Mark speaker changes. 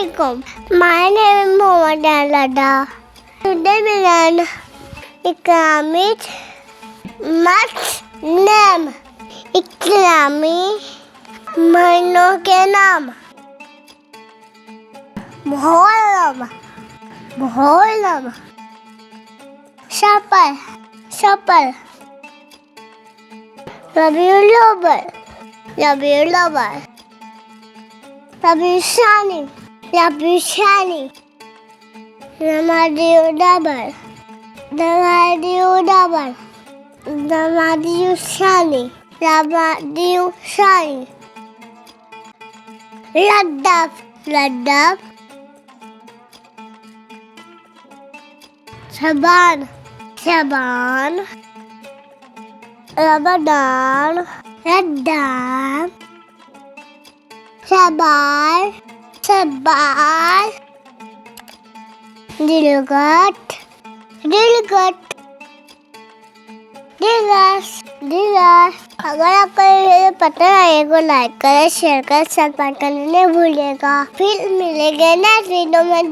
Speaker 1: Assalamualaikum. My name is Mohammed Lada. Today we learn Islamic Naam. Islami Mahino के नाम मुहर्रम सफर रबीउल अव्वल रबीउल शानी रमज़ानुल शानी रजब शबान रमज़ान शबान दिलगत अगर आपको ये पता है को लाइक करें, शेयर करें, सब्सक्राइब करने नहीं भूलिएगा। फिर मिलेंगे नेक्स्ट वीडियो में।